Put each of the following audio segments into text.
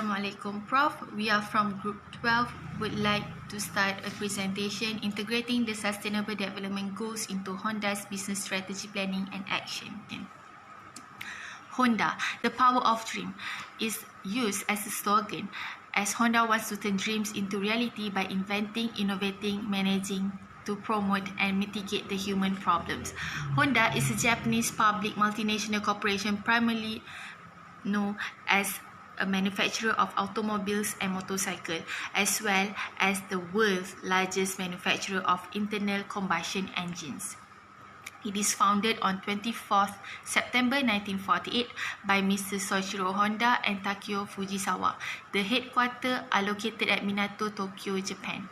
Assalamualaikum Prof. We are from Group 12. Would like to start a presentation integrating the Sustainable Development Goals into Honda's business strategy planning and action. Honda, the power of dream, is used as a slogan as Honda wants to turn dreams into reality by inventing, innovating, managing to promote and mitigate the human problems. Honda is a Japanese public multinational corporation primarily known as a manufacturer of automobiles and motorcycles, as well as the world's largest manufacturer of internal combustion engines. It is founded on 24th September 1948 by Mr. Soichiro Honda and Takeo Fujisawa. The headquarters are located at Minato, Tokyo, Japan.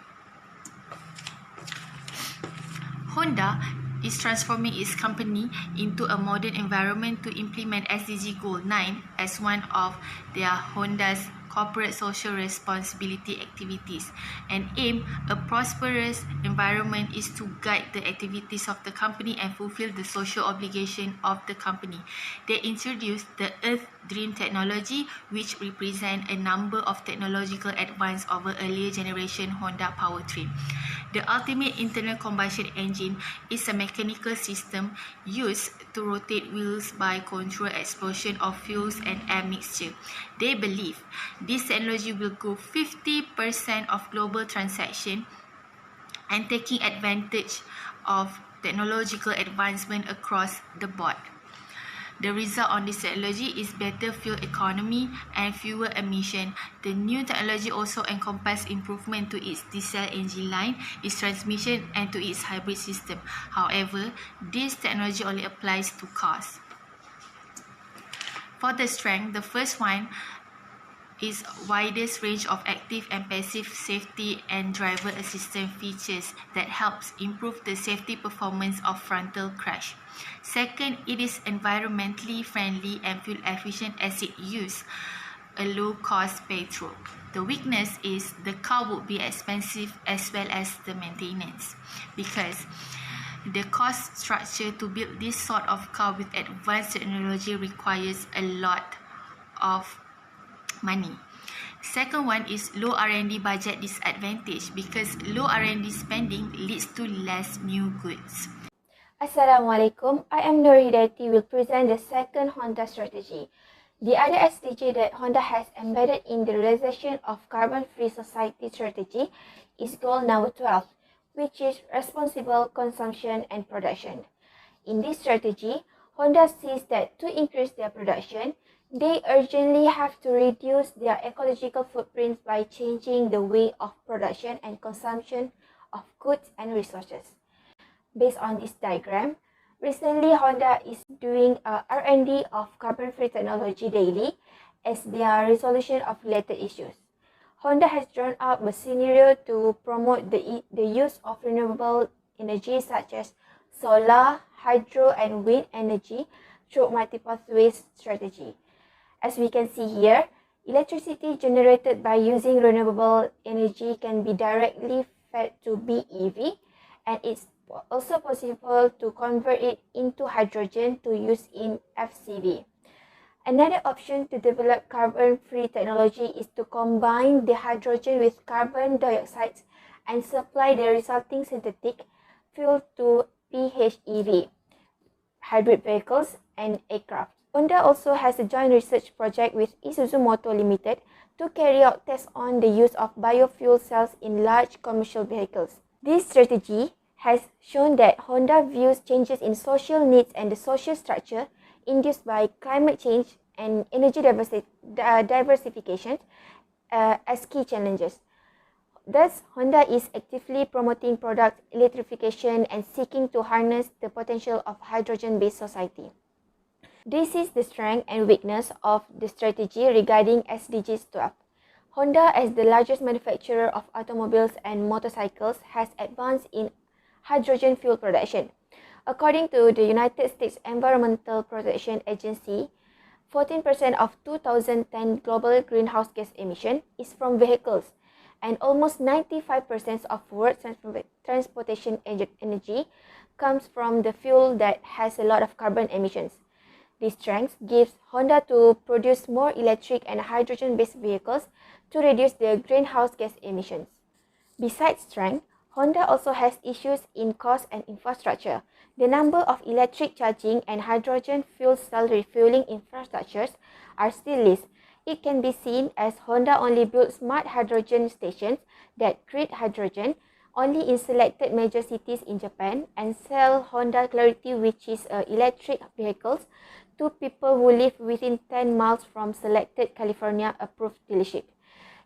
Honda is transforming its company into a modern environment to implement SDG Goal 9 as one of their Honda's corporate social responsibility activities. And aim a prosperous environment is to guide the activities of the company and fulfill the social obligation of the company. They introduced the Earth Dream technology, which represent a number of technological advances over earlier generation Honda powertrain. The ultimate internal combustion engine is a mechanical system used to rotate wheels by control explosion of fuels and air mixture. They believe this technology will grow 50% of global transaction and taking advantage of technological advancement across the board. The result on this technology is better fuel economy and fewer emission. The new technology also encompasses improvement to its diesel engine line, its transmission, and to its hybrid system. However, this technology only applies to cars. For the strength, the first one is widest range of active and passive safety and driver assistance features that helps improve the safety performance of frontal crash. Second, it is environmentally friendly and fuel efficient as it uses a low-cost petrol. The weakness is the car would be expensive as well as the maintenance, because the cost structure to build this sort of car with advanced technology requires a lot of money. Second one is low R&D budget disadvantage, because low R&D spending leads to less new goods. Assalamualaikum, I am Nurhidayati will present the second Honda strategy. The other SDG that Honda has embedded in the realization of carbon-free society strategy is goal number 12, which is responsible consumption and production. In this strategy, Honda sees that to increase their production, they urgently have to reduce their ecological footprints by changing the way of production and consumption of goods and resources. Based on this diagram, recently Honda is doing R&D of carbon-free technology daily as their resolution of related issues. Honda has drawn up a scenario to promote the use of renewable energy such as solar, hydro, and wind energy through multi-pathways strategy. As we can see here, electricity generated by using renewable energy can be directly fed to BEV, and it's also possible to convert it into hydrogen to use in FCV. Another option to develop carbon-free technology is to combine the hydrogen with carbon dioxide and supply the resulting synthetic fuel to PHEV, hybrid vehicles, and aircraft. Honda also has a joint research project with Isuzu Motor Limited to carry out tests on the use of biofuel cells in large commercial vehicles. This strategy has shown that Honda views changes in social needs and the social structure induced by climate change and energy diversification as key challenges. Thus, Honda is actively promoting product electrification and seeking to harness the potential of hydrogen-based society. This is the strength and weakness of the strategy regarding SDGs 12. Honda, as the largest manufacturer of automobiles and motorcycles, has advanced in hydrogen fuel production. According to the United States Environmental Protection Agency, 14% of 2010 global greenhouse gas emission is from vehicles, and almost 95% of world transportation energy comes from the fuel that has a lot of carbon emissions. This strength gives Honda to produce more electric and hydrogen-based vehicles to reduce their greenhouse gas emissions. Besides strength, Honda also has issues in cost and infrastructure. The number of electric charging and hydrogen fuel cell refueling infrastructures are still least. It can be seen as Honda only builds smart hydrogen stations that create hydrogen only in selected major cities in Japan and sell Honda Clarity, which is electric vehicles, to people who live within 10 miles from selected California approved dealership.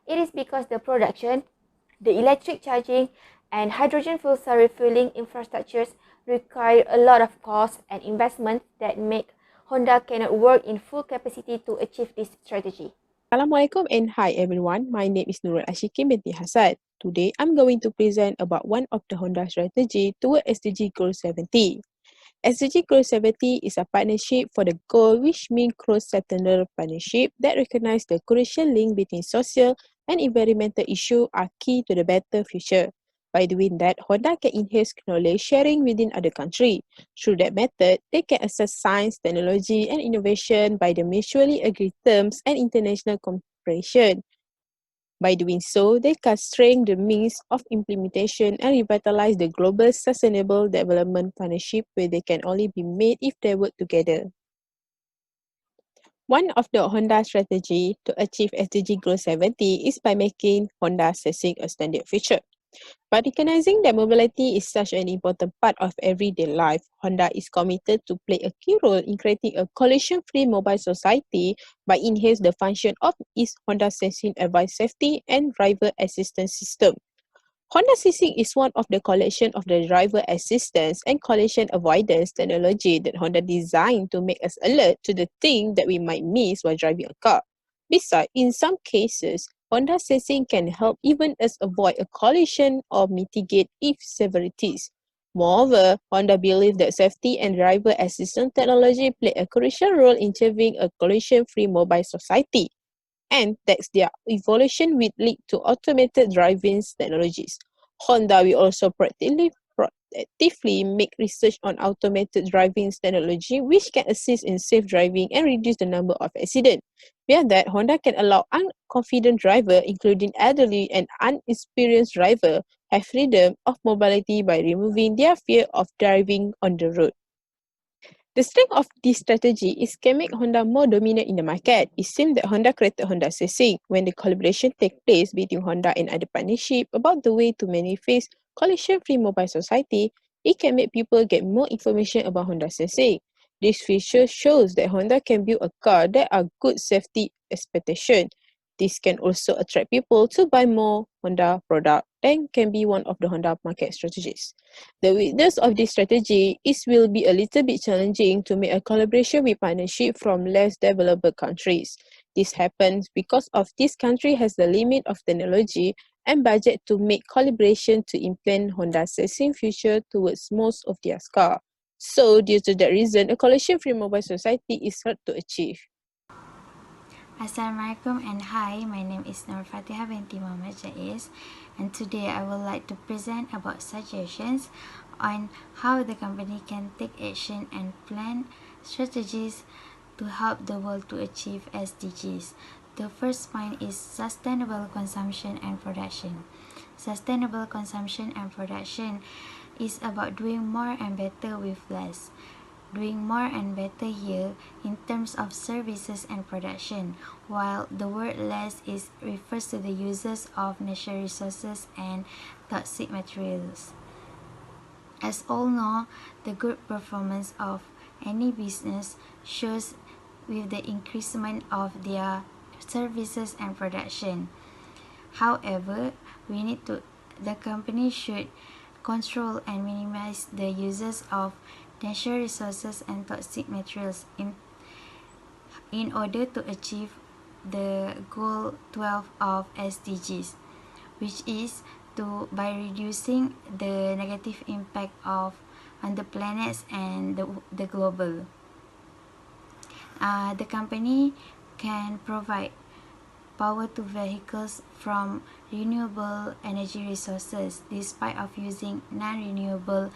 It is because the production, the electric charging, and hydrogen fuel cell refueling infrastructures require a lot of cost and investment that make Honda cannot work in full capacity to achieve this strategy. Assalamualaikum and hi everyone. My name is Nurul Ashikin binti Hassan. Today, I'm going to present about one of the Honda strategy toward SDG Goal 70. SDG Goal 70 is a partnership for the goal, which means cross-sectoral partnership that recognize the crucial link between social and environmental issues are key to the better future. By doing that, Honda can enhance knowledge sharing within other countries. Through that method, they can assess science, technology, and innovation by the mutually agreed terms and international cooperation. By doing so, they can strengthen the means of implementation and revitalize the global sustainable development partnership where they can only be made if they work together. One of the Honda strategy to achieve SDG Goal 70 is by making Honda assessing a standard feature. By recognizing that mobility is such an important part of everyday life, Honda is committed to play a key role in creating a collision-free mobile society by enhancing the function of its Honda Sensing Advanced Safety and Driver Assistance System. Honda Sensing is one of the collection of the driver assistance and collision avoidance technology that Honda designed to make us alert to the thing that we might miss while driving a car. Besides, in some cases, Honda Sensing can help even us avoid a collision or mitigate its severities. Moreover, Honda believes that safety and driver assistance technology play a crucial role in achieving a collision-free mobile society, and that their evolution will lead to automated driving technologies. Honda will also proactively make research on automated driving technology, which can assist in safe driving and reduce the number of accidents. Beyond that, Honda can allow unconfident drivers, including elderly and inexperienced drivers, have freedom of mobility by removing their fear of driving on the road. The strength of this strategy is can make Honda more dominant in the market. It seems that Honda created Honda Sensing when the collaboration takes place between Honda and other partnership about the way to manifest collision-free mobile society. It can make people get more information about Honda Sensing. This feature shows that Honda can build a car that are good safety expectation. This can also attract people to buy more Honda product and can be one of the Honda market strategies. The weakness of this strategy is will be a little bit challenging to make a collaboration with partnership from less developed countries. This happens because of this country has the limit of technology and budget to make collaboration to implement Honda sensing feature towards most of their car. So due to that reason, a collision-free mobile society is hard to achieve. Assalamualaikum and hi, my name is Nurfatihah binti Madya, and today I would like to present about suggestions on how the company can take action and plan strategies to help the world to achieve SDGs. The first point is sustainable consumption and production. Sustainable consumption and production is about doing more and better with less. Doing more and better here in terms of services and production, while the word less is refers to the uses of natural resources and toxic materials. As all know, the good performance of any business shows with the increasement of their services and production. However, the company should control and minimize the uses of natural resources and toxic materials in order to achieve the goal 12 of SDGs, which is by reducing the negative impact on the planets and the global. The company can provide power to vehicles from renewable energy resources despite of using non-renewable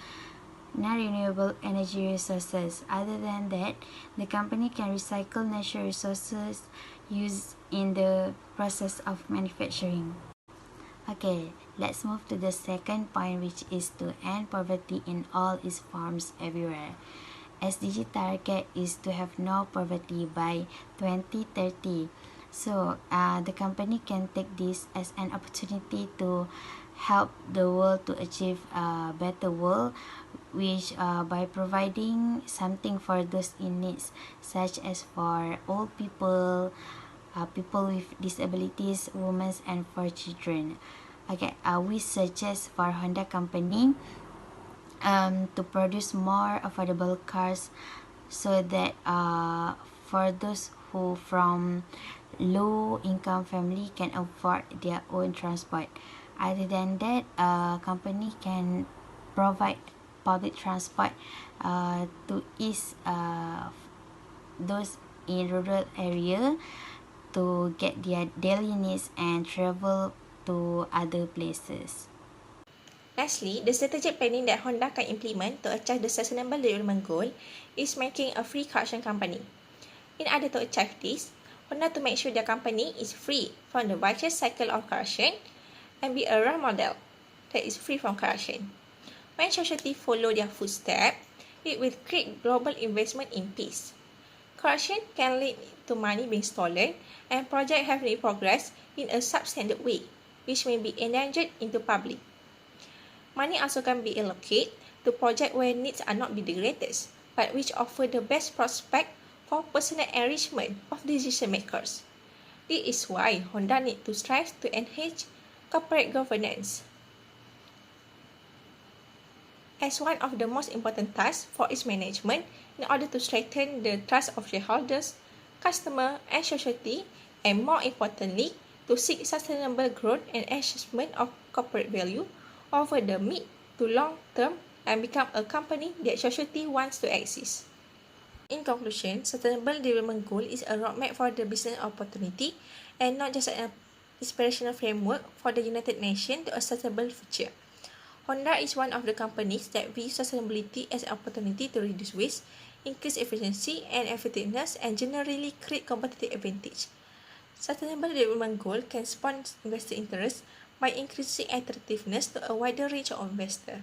non-renewable energy resources. Other than that, the company can recycle natural resources used in the process of manufacturing. Okay, let's move to the second point, which is to end poverty in all its forms everywhere. SDG target is to have no poverty by 2030. So the company can take this as an opportunity to help the world to achieve a better world, which by providing something for those in needs, such as for old people, people with disabilities, women, and for children. Okay, we suggest for Honda company to produce more affordable cars, so that for those who from low income family can afford their own transport. Other than that, company can provide public transport to ease those in rural area to get their daily needs and travel to other places. Lastly, the strategic planning that Honda can implement to achieve the Sustainable Development Goal is making a free car sharing company. In order to achieve this, Honda to make sure their company is free from the vicious cycle of corruption and be a role model that is free from corruption. When society follow their footsteps, it will create global investment in peace. Corruption can lead to money being stolen and projects have not progressed in a substandard way, which may be endangered into public. Money also can be allocated to projects where needs are not be the greatest, but which offer the best prospect for personal enrichment of decision makers. This is why Honda need to strive to enhance corporate governance as one of the most important tasks for its management in order to strengthen the trust of shareholders, customers, and society, and more importantly, to seek sustainable growth and enhancement of corporate value over the mid to long term and become a company that society wants to exist. In conclusion, Sustainable Development Goal is a roadmap for the business opportunity and not just an inspirational framework for the United Nations to a sustainable future. Honda is one of the companies that view sustainability as an opportunity to reduce waste, increase efficiency and effectiveness, and generally create competitive advantage. Sustainable Development Goal can spawn investor interest by increasing attractiveness to a wider range of investors.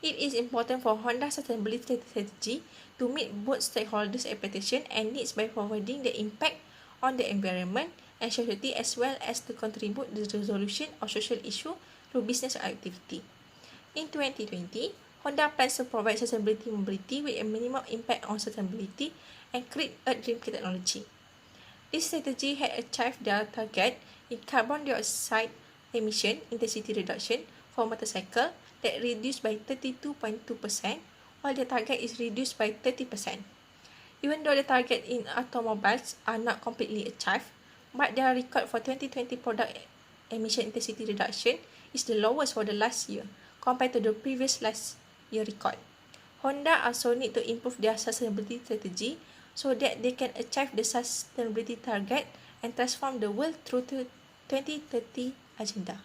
It is important for Honda's sustainability strategy to meet both stakeholders' expectations and needs by providing the impact on the environment and society, as well as to contribute to the resolution of social issues through business activity. In 2020, Honda plans to provide sustainability mobility with a minimum impact on sustainability and create a dream technology. This strategy had achieved their target in carbon dioxide emission intensity reduction for motorcycle that reduced by 32.2%, while the target is reduced by 30%. Even though the target in automobiles are not completely achieved, but their record for 2020 product emission intensity reduction is the lowest for the last year compared to the previous last year record. Honda also need to improve their sustainability strategy so that they can achieve the sustainability target and transform the world through the 2030 agenda.